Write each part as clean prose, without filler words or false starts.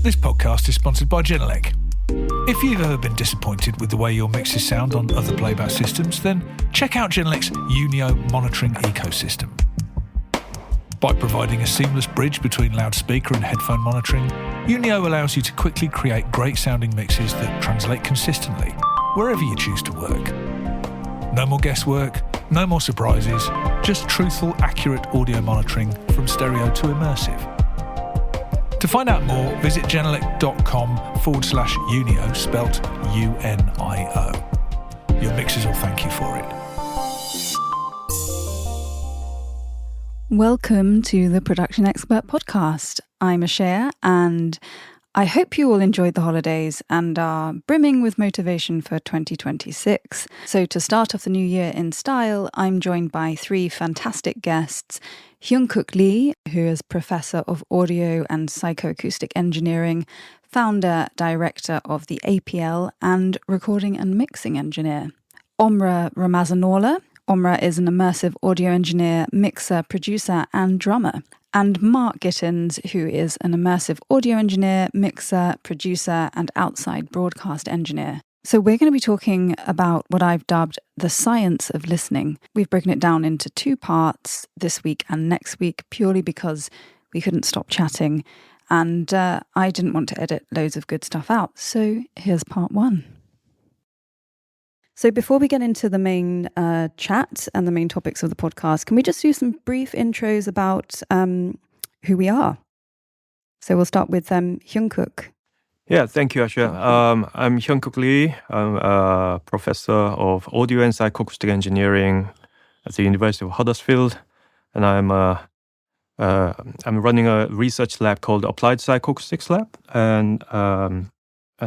This podcast is sponsored by Genelec. If you've ever been disappointed with the way your mixes sound on other playback systems, then check out Genelec's Unio monitoring ecosystem. By providing a seamless bridge between loudspeaker and headphone monitoring, Unio allows you to quickly create great sounding mixes that translate consistently wherever you choose to work. No more guesswork, no more surprises, just truthful, accurate audio monitoring from stereo to immersive. To find out more, visit genelec.com/Unio, spelt UNIO. Your mixers will thank you for it. Welcome to the Production Expert Podcast. I'm Ashaya, and I hope you all enjoyed the holidays and are brimming with motivation for 2026. So to start off the new year in style, I'm joined by three fantastic guests. Hyunkook Lee, who is Professor of Audio and Psychoacoustic Engineering, founder, director of the APL, and recording and mixing engineer. Emre Ramazanola. Emre is an immersive audio engineer, mixer, producer, and drummer. And Mark Gittins, who is an immersive audio engineer, mixer, producer, and outside broadcast engineer. So we're going to be talking about what I've dubbed the science of listening. We've broken it down into two parts this week and next week, purely because we couldn't stop chatting. And I didn't want to edit loads of good stuff out. So here's part one. So before we get into the main chat and the main topics of the podcast, can we just do some brief intros about who we are? So we'll start with Hyunkook. Yeah, thank you, Asha. I'm Hyunkook Lee. I'm a professor of audio and psychoacoustic engineering at the University of Huddersfield, and I'm running a research lab called Applied Psychoacoustics Lab, and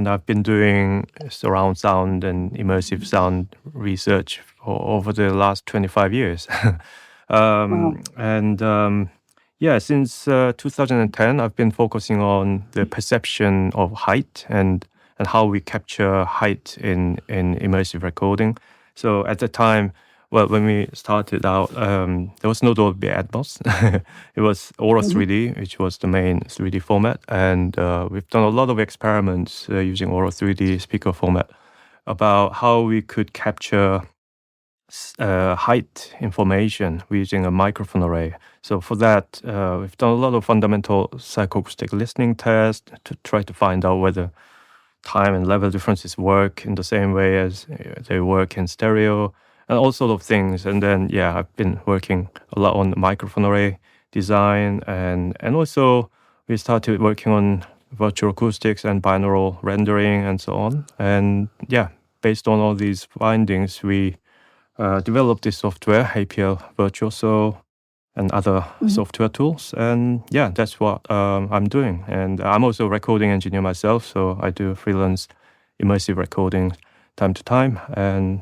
I've been doing surround sound and immersive sound research over the last 25 years. Wow. Since 2010, I've been focusing on the perception of height and how we capture height in immersive recording. So at the time, when we started out, there was no Dolby Atmos. It was Aura 3D, which was the main 3D format. And we've done a lot of experiments using Aura 3D speaker format about how we could capture height information using a microphone array. So for that, we've done a lot of fundamental psychoacoustic listening tests to try to find out whether time and level differences work in the same way as they work in stereo, and all sorts of things. And then, I've been working a lot on the microphone array design, and also we started working on virtual acoustics and binaural rendering and so on. And based on all these findings, we developed this software, APL Virtuoso, and other software tools. And that's what I'm doing. And I'm also a recording engineer myself, so I do freelance immersive recording time to time. And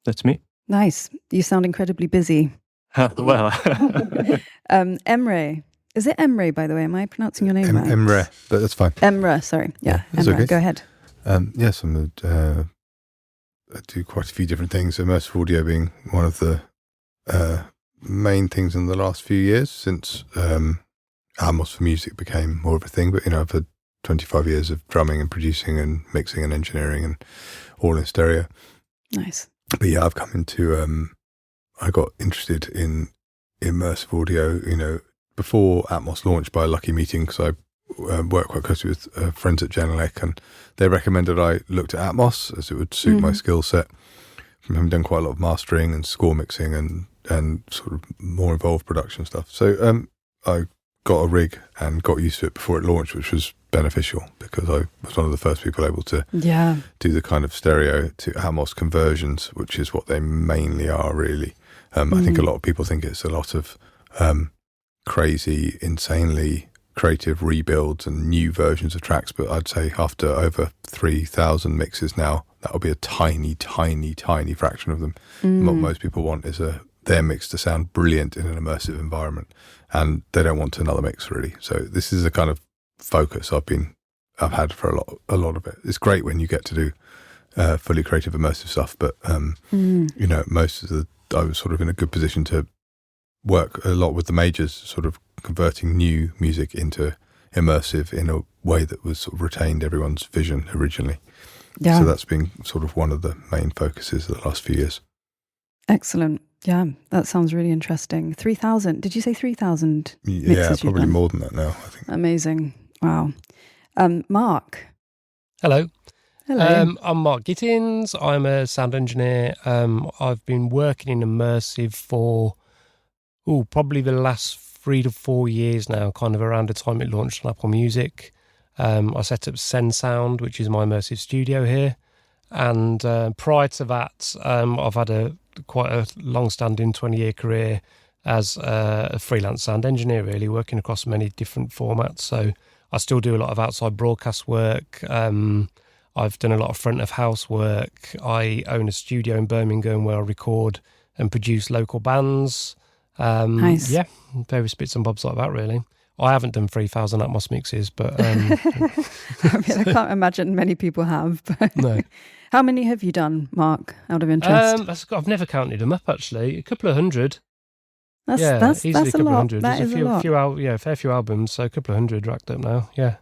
that's me. Nice. You sound incredibly busy. Well. Emre. Is it Emre, by the way? Am I pronouncing your name right? Emre, but that's fine. Emre, sorry. Yeah, that's Emre, okay. Go ahead. Yes, I do quite a few different things, immersive audio being one of the main things in the last few years since Atmos for music became more of a thing. But, I've had 25 years of drumming and producing and mixing and engineering and all in stereo. Nice. But I've come into, I got interested in immersive audio, before Atmos launched by a lucky meeting, because I work quite closely with friends at Genelec, and they recommended I looked at Atmos as it would suit my skill set from having done quite a lot of mastering and score mixing and sort of more involved production stuff. So I got a rig and got used to it before it launched, which was beneficial because I was one of the first people able to do the kind of stereo to Atmos conversions, which is what they mainly are, really. I think a lot of people think it's a lot of crazy, insanely creative rebuilds and new versions of tracks, but I'd say after over 3,000 mixes now, that'll be a tiny, tiny, tiny fraction of them. What most people want is their mix to sound brilliant in an immersive environment, and they don't want another mix, really. So this is a kind of focus I've had for a lot of it. It's great when you get to do fully creative immersive stuff, but most of I was sort of in a good position to work a lot with the majors, sort of converting new music into immersive in a way that was sort of retained everyone's vision originally. Yeah. So that's been sort of one of the main focuses of the last few years. Excellent. Yeah, that sounds really interesting. 3,000. Did you say 3,000 mixes? Yeah, probably more than that now, I think. Amazing. Wow. Mark. Hello. Hello. I'm Mark Gittins. I'm a sound engineer. I've been working in Immersive for probably the last 3 to 4 years now, kind of around the time it launched on Apple Music. I set up Send Sound, which is my immersive studio here. And prior to that, I've had quite a long-standing 20-year career as a freelance sound engineer, really, working across many different formats. So I still do a lot of outside broadcast work. I've done a lot of front-of-house work. I own a studio in Birmingham where I record and produce local bands. Nice. Yeah, various bits and bobs like that, really. I haven't done 3,000 Atmos mixes, but... I mean, I can't imagine many people have. But No. How many have you done, Mark, out of interest? I've never counted them up, actually. A couple of hundred. That's Easily a a couple lot. of hundred. That There's is a lot. a fair few albums, so a couple of hundred racked up now, yeah.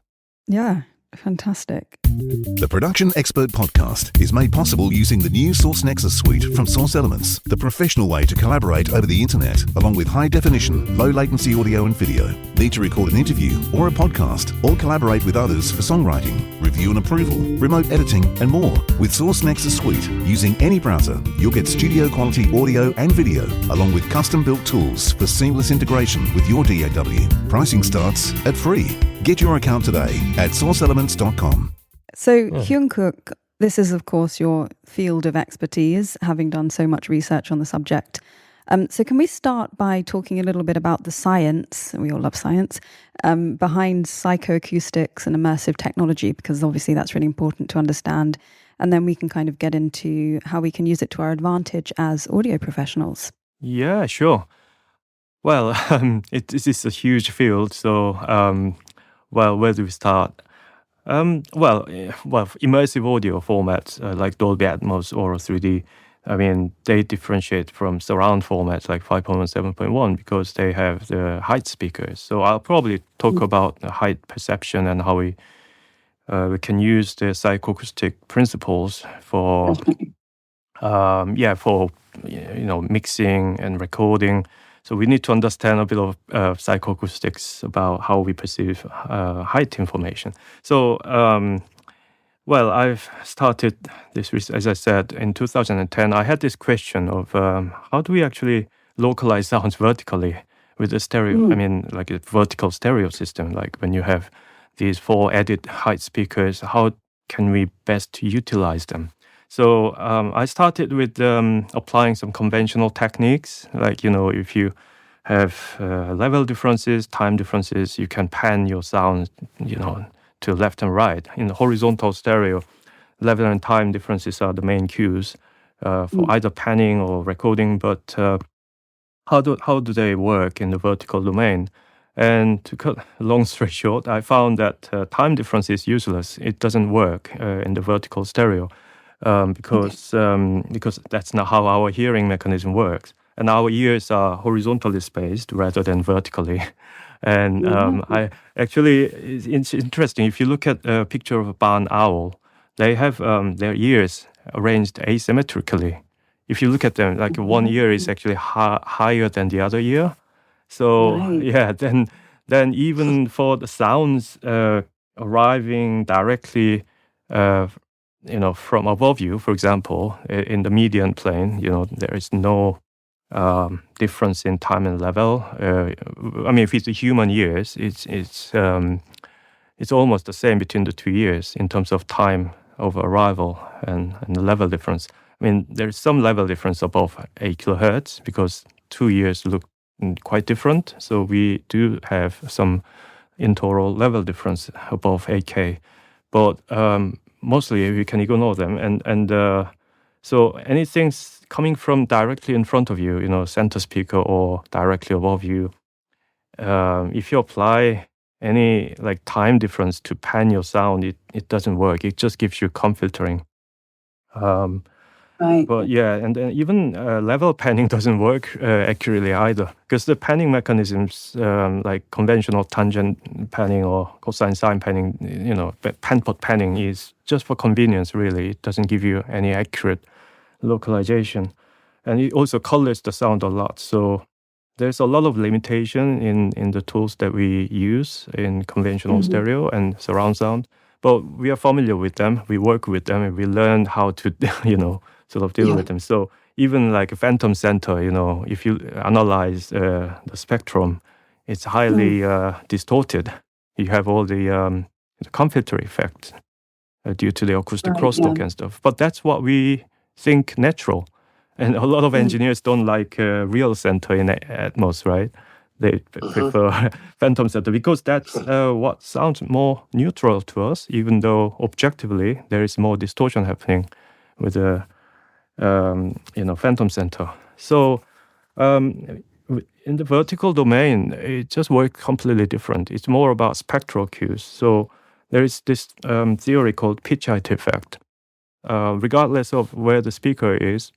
Yeah, fantastic. The Production Expert Podcast is made possible using the new Source Nexus suite from Source Elements, the professional way to collaborate over the internet, along with high definition, low latency audio and video. Need to record an interview or a podcast, or collaborate with others for songwriting, review and approval, remote editing, and more. With Source Nexus suite, using any browser, you'll get studio quality audio and video, along with custom built tools for seamless integration with your DAW. Pricing starts at free. Get your account today at sourceelements.com. So, Hyunkook, this is, of course, your field of expertise, having done so much research on the subject. So can we start by talking a little bit about the science, we all love science, behind psychoacoustics and immersive technology, because obviously that's really important to understand. And then we can kind of get into how we can use it to our advantage as audio professionals. Yeah, sure. Well, it is a huge field, so, where do we start? Immersive audio formats like Dolby Atmos or 3D, I mean, they differentiate from surround formats like 5.1, 7.1 because they have the height speakers. So I'll probably talk about the height perception and how we can use the psychoacoustic principles for mixing and recording. So we need to understand a bit of psychoacoustics about how we perceive height information. So, I've started this research, as I said, in 2010. I had this question of how do we actually localize sounds vertically with a stereo, I mean, like a vertical stereo system, like when you have these 4 added height speakers, how can we best utilize them? So I started with applying some conventional techniques, like, if you have level differences, time differences, you can pan your sound, to left and right. In the horizontal stereo, level and time differences are the main cues for either panning or recording, but how do they work in the vertical domain? And to cut a long story short, I found that time difference is useless. It doesn't work in the vertical stereo. Because that's not how our hearing mechanism works. And our ears are horizontally spaced rather than vertically. And it's interesting. If you look at a picture of a barn owl, they have their ears arranged asymmetrically. If you look at them, like one ear is actually higher than the other ear. So, then even for the sounds arriving directly from above you, for example, in the median plane, there is no difference in time and level. If it's the human ears, it's almost the same between the 2 ears in terms of time of arrival and the level difference. I mean, there is some level difference above 8 kilohertz because 2 ears look quite different. So we do have some interaural level difference above 8K, but mostly we can ignore them, and so anything's coming from directly in front of you, center speaker or directly above you. If you apply any like time difference to pan your sound, it doesn't work. It just gives you comb filtering. Right. But yeah, and then even level panning doesn't work accurately either, because the panning mechanisms, like conventional tangent panning or cosine sine panning, pan-pot panning, is just for convenience, really. It doesn't give you any accurate localization. And it also colors the sound a lot. So there's a lot of limitation in the tools that we use in conventional stereo and surround sound. But we are familiar with them. We work with them, and we learn how to, sort of deal with them. So even like a phantom center, if you analyze the spectrum, it's highly distorted. You have all the conflictory effect due to the acoustic crosstalk and stuff. But that's what we think natural. And a lot of engineers don't like real center in Atmos, right? They prefer phantom center because that's what sounds more neutral to us, even though objectively there is more distortion happening with the phantom center. So in the vertical domain, it just works completely different. It's more about spectral cues. So there is this theory called pitch height effect. Regardless of where the speaker is,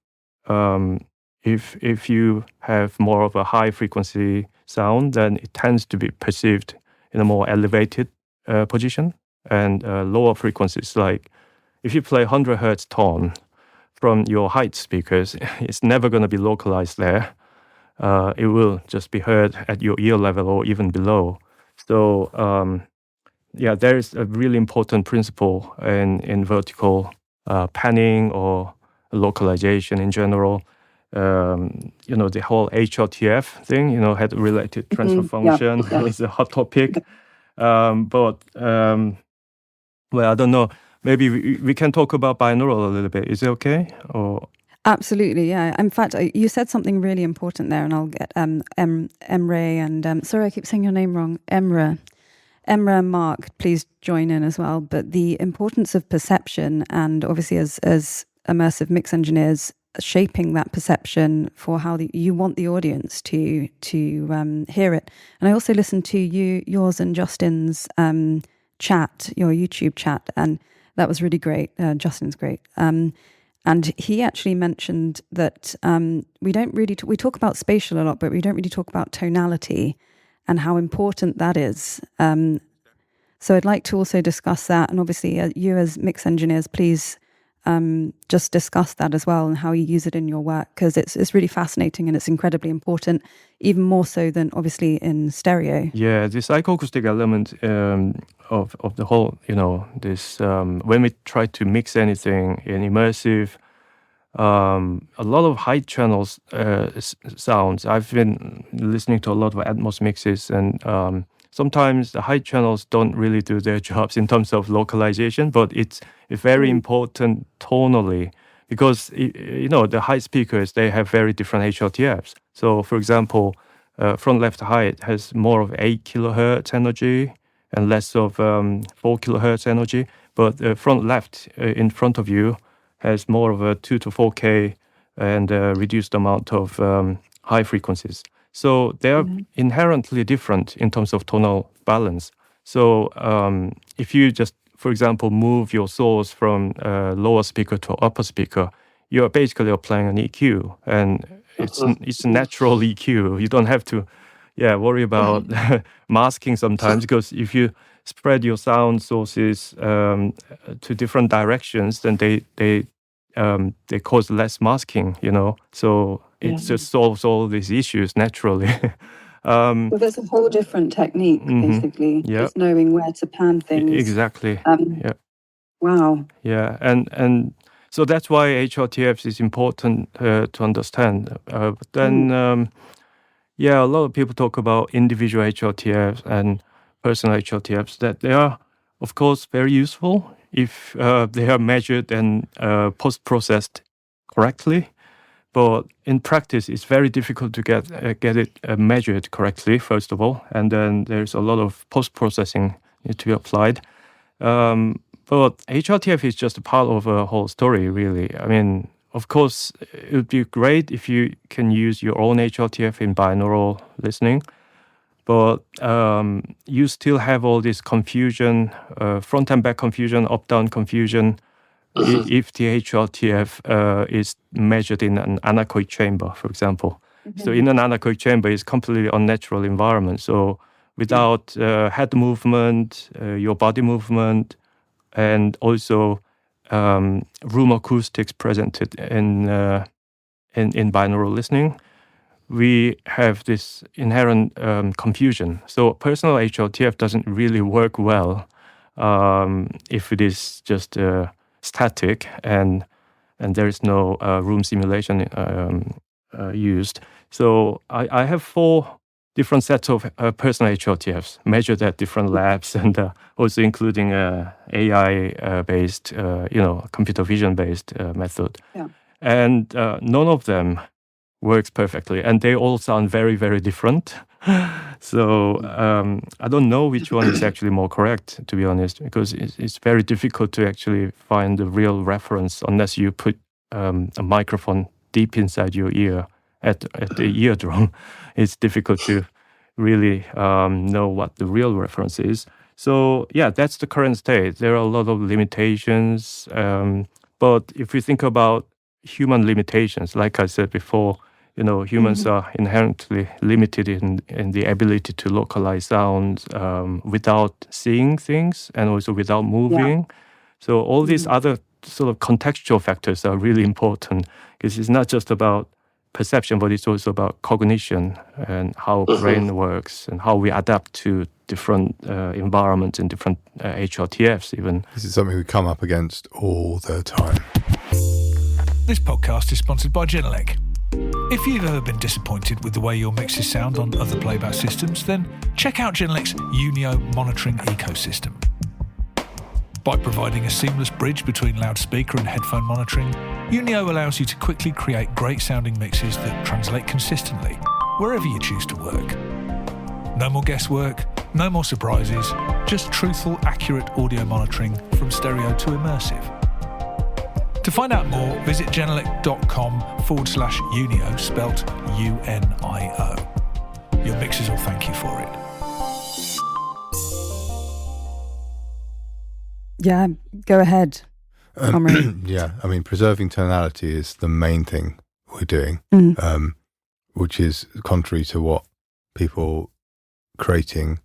if you have more of a high frequency sound, then it tends to be perceived in a more elevated position, and lower frequencies, like if you play 100 hertz tone from your height speakers, it's never going to be localized there. It will just be heard at your ear level or even below. So there is a really important principle in vertical panning or localization in general. The whole HRTF thing, head related transfer function is a hot topic. But I don't know. Maybe we can talk about binaural a little bit. Is it okay? Or Absolutely, yeah. In fact, you said something really important there, and I'll get Emre and sorry, I keep saying your name wrong. Emre and Mark, please join in as well. But the importance of perception, and obviously as immersive mix engineers, shaping that perception for how you want the audience to hear it. And I also listened to yours and Justin's chat, your YouTube chat, and that was really great. Justin's great. And he actually mentioned that we don't really we talk about spatial a lot, but we don't really talk about tonality and how important that is. So I'd like to also discuss that, and obviously you as mix engineers, please just discuss that as well and how you use it in your work, because it's really fascinating and it's incredibly important, even more so than obviously in stereo. Yeah, the psychoacoustic element of the whole, this when we try to mix anything in immersive, a lot of high channels sounds. I've been listening to a lot of Atmos mixes, and sometimes the high channels don't really do their jobs in terms of localization, but it's very important tonally, because the high speakers, they have very different HRTFs. So for example, front left high has more of 8 kilohertz energy and less of 4 kilohertz energy, but front left in front of you has more of a 2 to 4K and reduced amount of high frequencies. So they are inherently different in terms of tonal balance. So if you just, for example, move your source from lower speaker to upper speaker, you're basically applying an EQ, and it's a natural EQ. You don't have to worry about masking sometimes, because if you spread your sound sources to different directions, then they cause less masking, So it just solves all these issues naturally. So there's a whole different technique, basically, just knowing where to pan things. Exactly. Wow. Yeah, and so that's why HRTFs is important to understand. But then, a lot of people talk about individual HRTFs and personal HRTFs, that they are, of course, very useful if they are measured and post-processed correctly. But in practice, it's very difficult to get it measured correctly, first of all. And then there's a lot of post-processing need to be applied. But HRTF is just a part of a whole story, really. I mean, of course, it would be great if you can use your own HRTF in binaural listening. But you still have all this confusion, front and back confusion, up-down confusion, if the HRTF is measured in an anechoic chamber, for example. So in an anechoic chamber, it's completely unnatural environment. So without head movement, your body movement, and also room acoustics presented in binaural listening, we have this inherent confusion. So personal HRTF doesn't really work well if it is just static and there is no room simulation used. So I have 4 different sets of personal HRTFs measured at different labs, and also including AI-based, computer vision-based method. Yeah. And none of them works perfectly, and they all sound very, very different. So I don't know which one is actually more correct, to be honest, because it's very difficult to actually find the real reference unless you put a microphone deep inside your ear at the eardrum. It's difficult to really know what the real reference is. So yeah, that's the current state. There are a lot of limitations, but if we think about human limitations, like I said before, humans are inherently limited in the ability to localize sounds without seeing things and also without moving. Yeah. So all these other sort of contextual factors are really important, because it's not just about perception, but it's also about cognition and how brain works and how we adapt to different environments and different HRTFs even. This is something we come up against all the time. This podcast is sponsored by Genelec. If you've ever been disappointed with the way your mixes sound on other playback systems, then check out Genelec's Unio monitoring ecosystem. By providing a seamless bridge between loudspeaker and headphone monitoring, Unio allows you to quickly create great sounding mixes that translate consistently wherever you choose to work. No more guesswork, no more surprises, just truthful, accurate audio monitoring from stereo to immersive. To find out more, visit genelec.com/Unio, spelt UNIO. Your mixers will thank you for it. Yeah, go ahead, Omri. Yeah, I mean, preserving tonality is the main thing we're doing, which is contrary to what people creating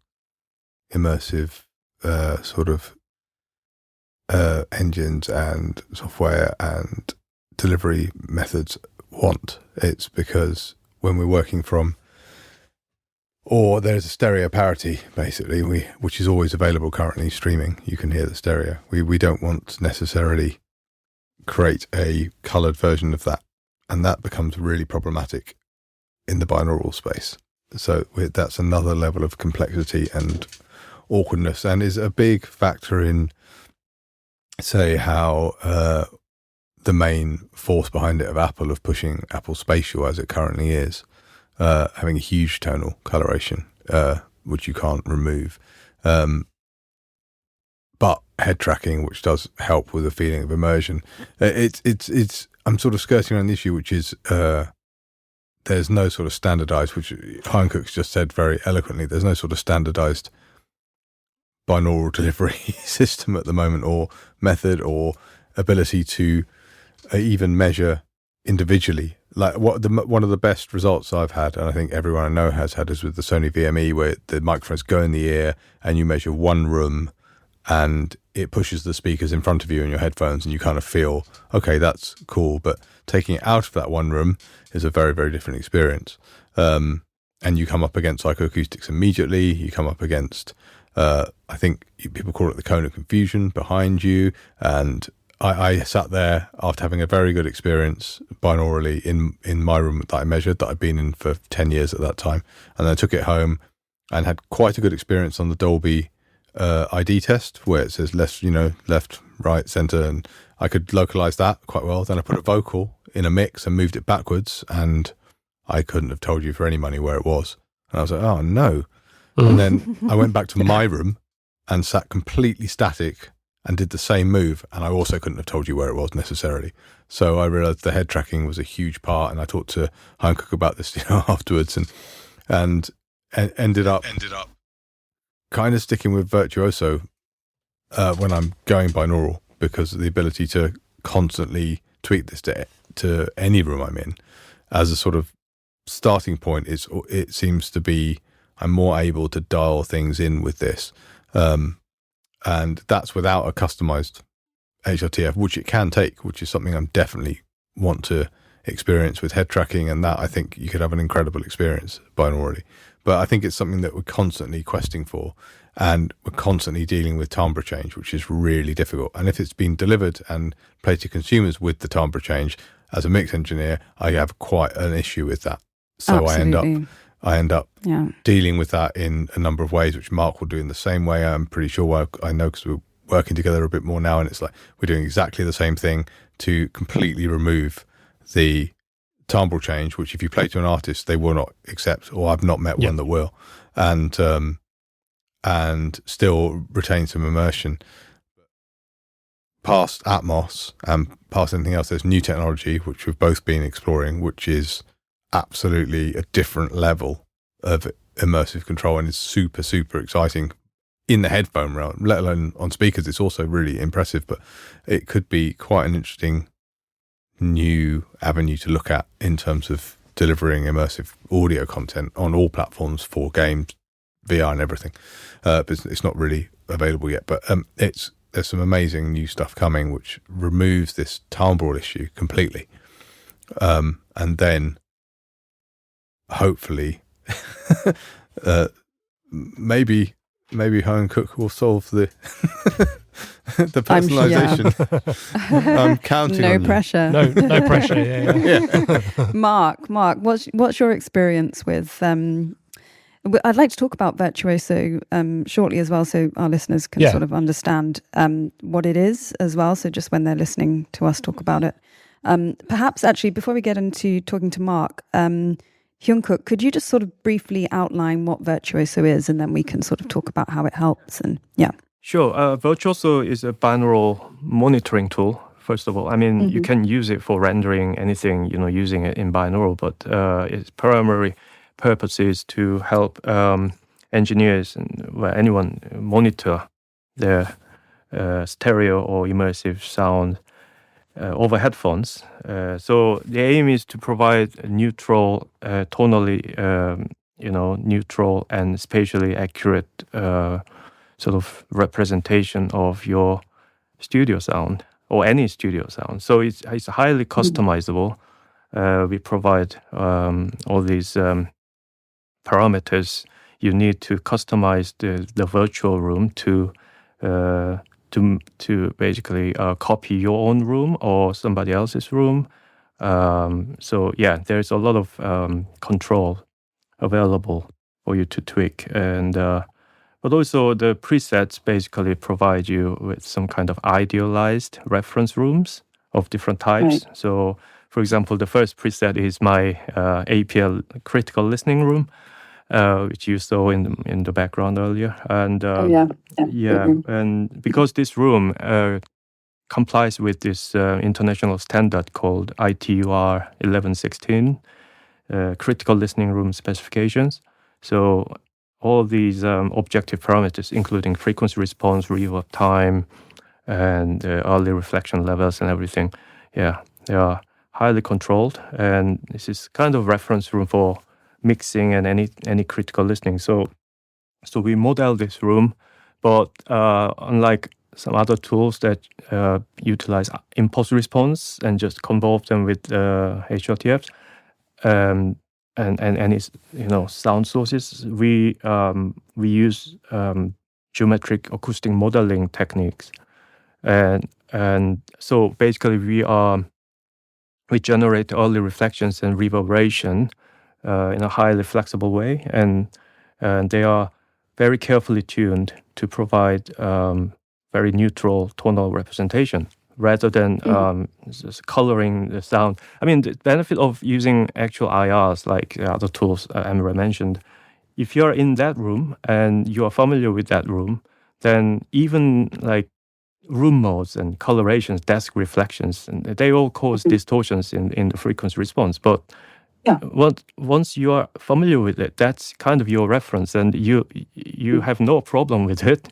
immersive engines and software and delivery methods want. It's because when we're working from, or there's a stereo parity, basically, which is always available currently streaming. You can hear the stereo. We don't want to necessarily create a coloured version of that, and that becomes really problematic in the binaural space. So that's another level of complexity and awkwardness, and is a big factor in, say, how the main force behind it of Apple, of pushing Apple Spatial as it currently is, having a huge tonal coloration, which you can't remove. But head tracking, which does help with a feeling of immersion. I'm sort of skirting around the issue, which is there's no sort of standardized, which Hyunkook's just said very eloquently, there's no sort of standardized binaural delivery system at the moment, or method, or ability to even measure individually. Like one of the best results I've had, and I think everyone I know has had, is with the Sony VME, where the microphones go in the ear and you measure one room and it pushes the speakers in front of you in your headphones, and you kind of feel, okay, that's cool. But taking it out of that one room is a very, very different experience. And you come up against psychoacoustics immediately. You come up against, I think people call it the cone of confusion behind you. And I sat there after having a very good experience binaurally in my room that I measured, that I'd been in for 10 years at that time. And then I took it home and had quite a good experience on the Dolby ID test, where it says left, right, center, and I could localize that quite well. Then I put a vocal in a mix and moved it backwards, and I couldn't have told you for any money where it was. And I was like, oh no. And then I went back to my room and sat completely static and did the same move, and I also couldn't have told you where it was necessarily. So I realized the head tracking was a huge part, and I talked to Hyunkook about this afterwards, and ended up kind of sticking with Virtuoso when I'm going binaural, because of the ability to constantly tweak this to any room I'm in as a sort of starting point. It seems to be I'm more able to dial things in with this, and that's without a customized HRTF, which it can take, which is something I'm definitely want to experience with head tracking, and that I think you could have an incredible experience binaurally. But I think it's something that we're constantly questing for, and we're constantly dealing with timbre change, which is really difficult. And if it's been delivered and played to consumers with the timbre change, as a mix engineer, I have quite an issue with that. So Absolutely. I end up Yeah. dealing with that in a number of ways, which Mark will do in the same way. I'm pretty sure I know because we're working together a bit more now, and it's like we're doing exactly the same thing to completely remove the timbral change, which if you play to an artist, they will not accept, or I've not met one that will, and still retain some immersion. Past Atmos and past anything else, there's new technology, which we've both been exploring, which is absolutely a different level of immersive control, and it's super, super exciting in the headphone realm, let alone on speakers. It's also really impressive, but it could be quite an interesting new avenue to look at in terms of delivering immersive audio content on all platforms for games, VR and everything. But it's not really available yet, but there's some amazing new stuff coming which removes this timbral issue completely, and then hopefully maybe Hyunkook will solve the the personalization. I'm counting no on pressure. No pressure. Yeah. Mark, what's your experience with? I'd like to talk about Virtuoso shortly as well, so our listeners can sort of understand what it is as well. So just when they're listening to us talk about it, perhaps actually before we get into talking to Mark, Hyunkook, could you just sort of briefly outline what Virtuoso is, and then we can sort of talk about how it helps? And Sure. Virtuoso is a binaural monitoring tool. First of all, I mean, you can use it for rendering anything, using it in binaural, but its primary purpose is to help engineers and anyone monitor their stereo or immersive sound over headphones. So the aim is to provide a neutral, tonally, neutral and spatially accurate sort of representation of your studio sound or any studio sound. So it's highly customizable. We provide all these parameters you need to customize the virtual room to basically copy your own room or somebody else's room. So there's a lot of control available for you to tweak, and but also the presets basically provide you with some kind of idealized reference rooms of different types. Right. So, for example, the first preset is my APL critical listening room, which you saw in the background earlier. And and because this room complies with this international standard called ITUR 1116, critical listening room specifications. So all these objective parameters, including frequency response, reverb time, and early reflection levels and everything, they are highly controlled. And this is kind of reference room for mixing and any critical listening. So we model this room, but unlike some other tools that utilize impulse response and just convolve them with HRTFs and any sound sources, we use geometric acoustic modeling techniques, and so basically we generate early reflections and reverberation in a highly flexible way, and they are very carefully tuned to provide very neutral tonal representation rather than just coloring the sound. I mean, the benefit of using actual IRs like the other tools Emre mentioned, if you're in that room and you are familiar with that room, then even like room modes and colorations, desk reflections, and they all cause distortions in the frequency response. But once you are familiar with it, that's kind of your reference, and you have no problem with it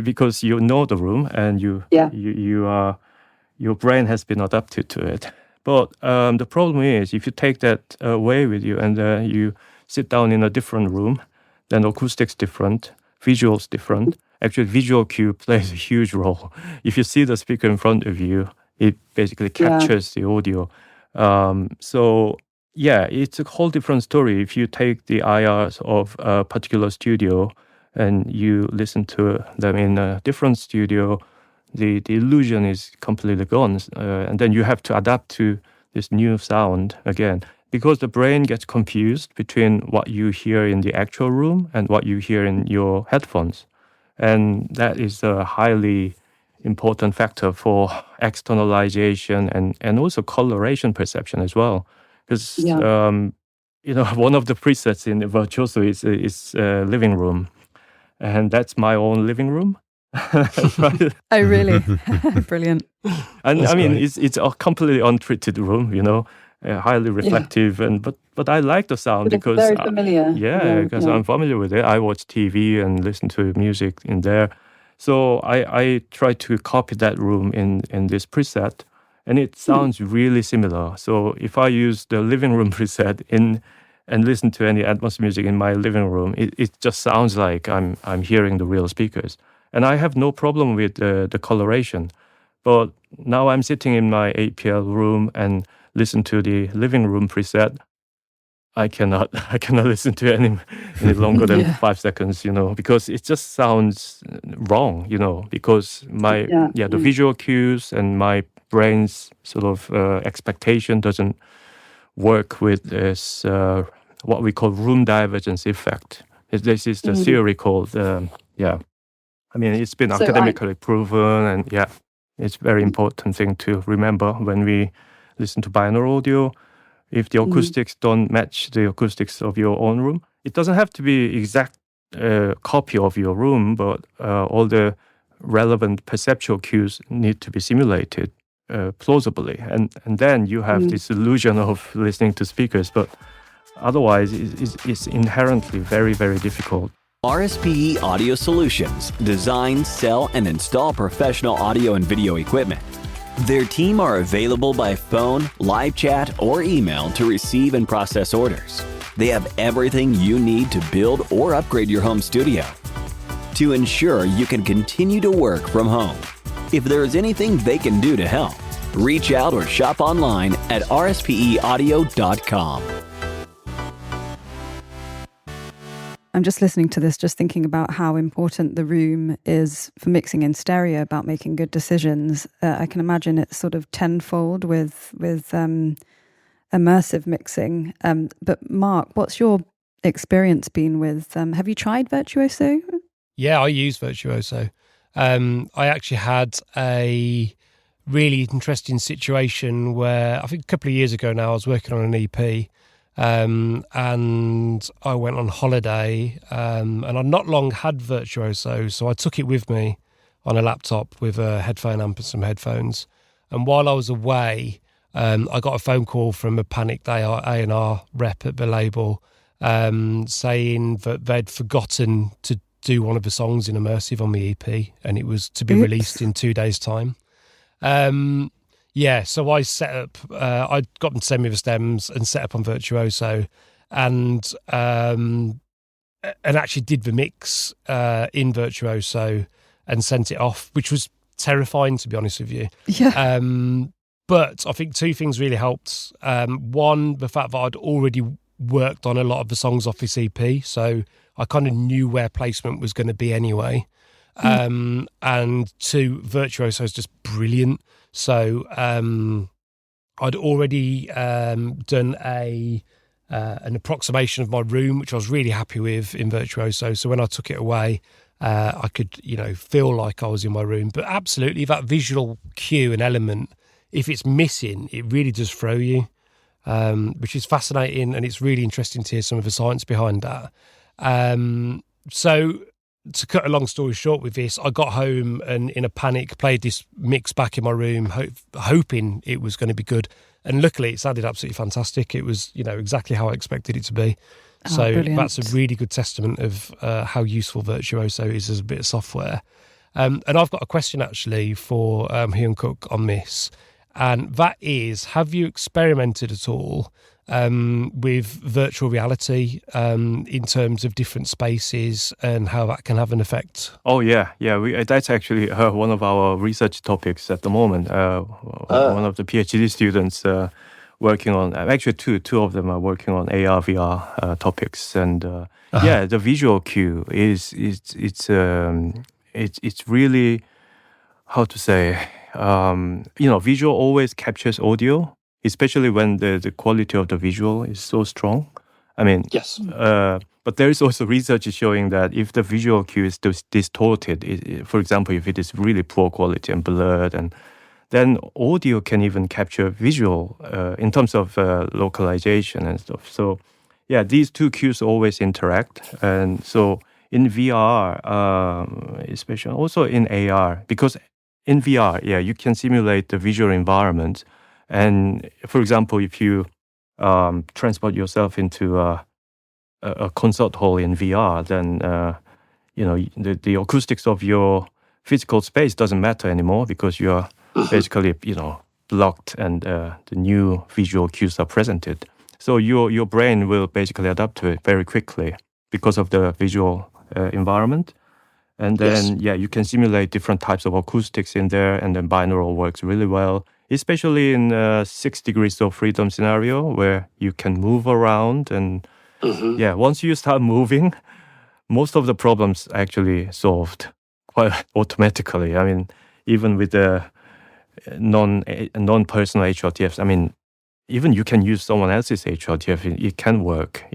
because you know the room and you your brain has been adapted to it. But the problem is, if you take that away with you and you sit down in a different room, then acoustics different, visuals different. Actually, visual cue plays a huge role. If you see the speaker in front of you, it basically captures the audio. So yeah, it's a whole different story. If you take the IRs of a particular studio and you listen to them in a different studio, the illusion is completely gone. And then you have to adapt to this new sound again, because the brain gets confused between what you hear in the actual room and what you hear in your headphones. And that is a highly important factor for externalization and also coloration perception as well. Because, one of the presets in Virtuoso is living room. And that's my own living room. Right? Oh, really? Brilliant. And that's great. It's a completely untreated room, highly reflective, but I like the sound because it's very familiar. Because I'm familiar with it. I watch TV and listen to music in there, so I try to copy that room in this preset, and it sounds really similar. So if I use the living room preset and listen to any Atmos music in my living room, it just sounds like I'm hearing the real speakers, and I have no problem with the coloration. But now I'm sitting in my APL room and listen to the living room preset. I cannot listen to any longer than 5 seconds, because it just sounds wrong, because the visual cues and my brain's sort of expectation doesn't work with this, what we call room divergence effect. This is the theory called, it's been academically proven, and it's a very important thing to remember when we listen to binaural audio. If the acoustics don't match the acoustics of your own room, it doesn't have to be exact copy of your room, but all the relevant perceptual cues need to be simulated plausibly. And then you have this illusion of listening to speakers, but otherwise it's inherently very, very difficult. RSPE Audio Solutions design, sell, and install professional audio and video equipment. Their team are available by phone, live chat, or email to receive and process orders. They have everything you need to build or upgrade your home studio to ensure you can continue to work from home. If there is anything they can do to help, reach out or shop online at rspeaudio.com. I'm just listening to this, just thinking about how important the room is for mixing in stereo, about making good decisions. I can imagine it's sort of tenfold with immersive mixing. But Mark, what's your experience been with? Have you tried Virtuoso? Yeah, I use Virtuoso. I actually had a really interesting situation where I think a couple of years ago now I was working on an EP. And I went on holiday, and I not long had Virtuoso, so I took it with me on a laptop with a headphone amp and some headphones. And while I was away, I got a phone call from a panicked A&R rep at the label, saying that they'd forgotten to do one of the songs in Immersive on the EP, and it was to be released in 2 days' time. So I set up, I got them to send me the stems and set up on Virtuoso, and actually did the mix in Virtuoso and sent it off, which was terrifying, to be honest with you. Yeah. But I think two things really helped. One, the fact that I'd already worked on a lot of the songs off this EP, so I kind of knew where placement was going to be anyway. And two, Virtuoso is just brilliant. So I'd already done an approximation of my room, which I was really happy with in Virtuoso. So when I took it away, I could, feel like I was in my room. But absolutely, that visual cue and element, if it's missing, it really does throw you, which is fascinating. And it's really interesting to hear some of the science behind that. So to cut a long story short with this, I got home and in a panic played this mix back in my room, hoping it was going to be good. And luckily it sounded absolutely fantastic. It was, exactly how I expected it to be. So brilliant. That's a really good testament of how useful Virtuoso is as a bit of software. And I've got a question actually for Hyunkook on this, and that is, have you experimented at all with virtual reality in terms of different spaces and how that can have an effect? Oh yeah. That's actually one of our research topics at the moment. One of the PhD students working on, actually two of them are working on AR VR topics, and the visual cue it's really, how to say, visual always captures audio, especially when the quality of the visual is so strong. I mean, yes. But there is also research showing that if the visual cue is distorted, for example, if it is really poor quality and blurred, and then audio can even capture visual in terms of localization and stuff. So, yeah, these two cues always interact. And so in VR, especially also in AR, because in VR, you can simulate the visual environment. And for example, if you transport yourself into a concert hall in VR, then the acoustics of your physical space doesn't matter anymore, because you are basically blocked, and the new visual cues are presented. So your brain will basically adapt to it very quickly because of the visual environment. And then you can simulate different types of acoustics in there, and then binaural works really well, especially in 6 degrees of freedom scenario where you can move around. And once you start moving, most of the problems actually solved quite automatically. I mean, even with the non-personal HRTFs, I mean, even you can use someone else's HRTF, it can work,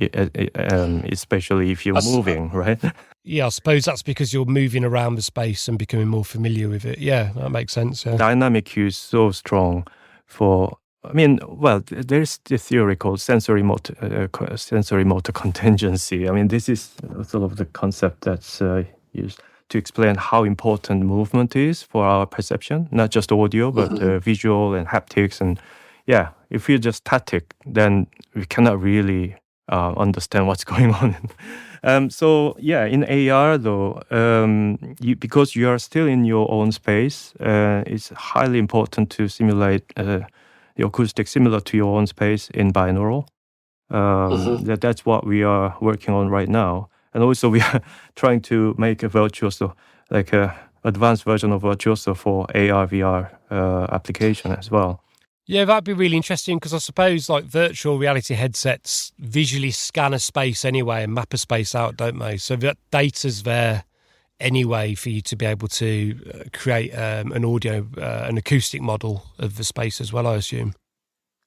especially if you're moving, right? Yeah, I suppose that's because you're moving around the space and becoming more familiar with it. Yeah, that makes sense. Yeah. Dynamic cue is so strong for, there's the theory called sensory motor contingency. I mean, this is sort of the concept that's used to explain how important movement is for our perception, not just audio, but visual and haptics. And if you're just static, then we cannot really understand what's going on. In AR though, because you are still in your own space, it's highly important to simulate the acoustic similar to your own space in binaural. That's what we are working on right now. And also we are trying to make a virtuoso, like a advanced version of virtuoso for AR, VR application as well. Yeah, that'd be really interesting, because I suppose like virtual reality headsets visually scan a space anyway and map a space out, don't they? So that data's there anyway for you to be able to create an audio, an acoustic model of the space as well, I assume.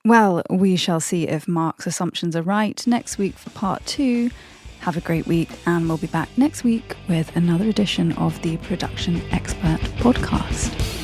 Well, we shall see if Mark's assumptions are right next week for part 2. Have a great week, and we'll be back next week with another edition of the Production Expert podcast.